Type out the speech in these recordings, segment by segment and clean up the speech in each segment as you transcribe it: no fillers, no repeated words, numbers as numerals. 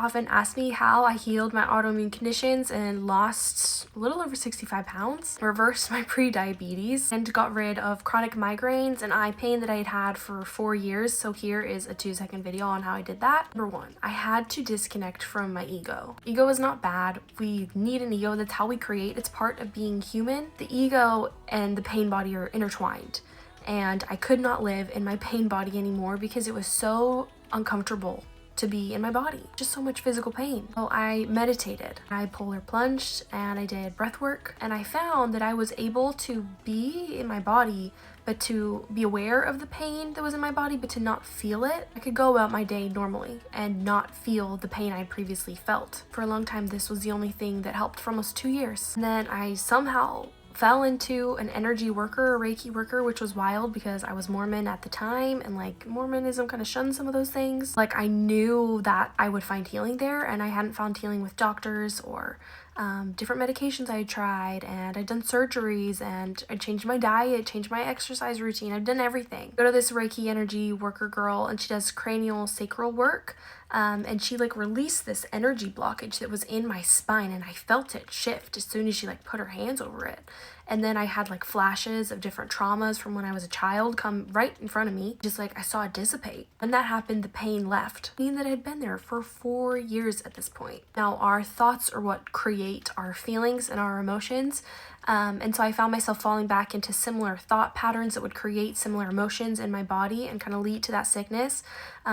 often ask me how I healed my autoimmune conditions and lost a little over 65 pounds, reversed my pre-diabetes, and got rid of chronic migraines and eye pain that I had had for 4 years. So here is a 2-second video on how I did that. Number 1, I had to disconnect from my ego. Ego is not bad. We need an ego. That's how we create. It's part of being human. The ego and the pain body are intertwined. And I could not live in my pain body anymore because it was so uncomfortable to be in my body. Just so much physical pain. So I meditated, I polar plunged, and I did breath work, and I found that I was able to be in my body, but to be aware of the pain that was in my body, but to not feel it. I could go about my day normally and not feel the pain I previously felt. For a long time, this was the only thing that helped for almost 2 years. And then I somehow fell into an energy worker, a Reiki worker, which was wild because I was Mormon at the time, and like Mormonism kind of shuns some of those things. Like I knew that I would find healing there, and I hadn't found healing with doctors or different medications I had tried, and I'd done surgeries, and I changed my diet, changed my exercise routine. I've done everything. Go to this Reiki energy worker girl, and she does cranial sacral work. And she like released this energy blockage that was in my spine, and I felt it shift as soon as she like put her hands over it. And then I had like flashes of different traumas from when I was a child come right in front of me, just like I saw it dissipate. When that happened, the pain left. Pain that had been there for 4 years at this point. Now our thoughts are what create our feelings and our emotions. And so I found myself falling back into similar thought patterns that would create similar emotions in my body and kind of lead to that sickness.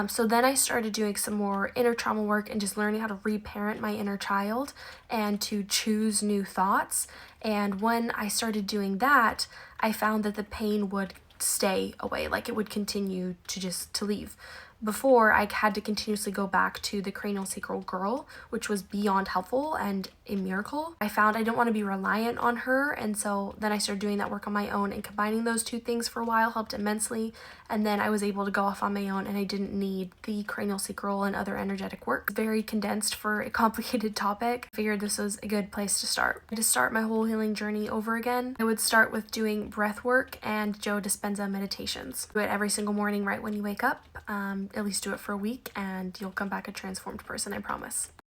So then I started doing some more inner trauma work and just learning how to reparent my inner child and to choose new thoughts. And when I started doing that, I found that the pain would stay away, like it would continue to leave. Before, I had to continuously go back to the cranial sacral girl, which was beyond helpful and a miracle. I found I didn't want to be reliant on her, and so then I started doing that work on my own, and combining those two things for a while helped immensely. And then I was able to go off on my own, and I didn't need the cranial sacral and other energetic work. Very condensed for a complicated topic. I figured this was a good place to start. To start my whole healing journey over again, I would start with doing breath work and Joe Dispenza meditations. Do it every single morning right when you wake up. At least do it for a week, and you'll come back a transformed person, I promise.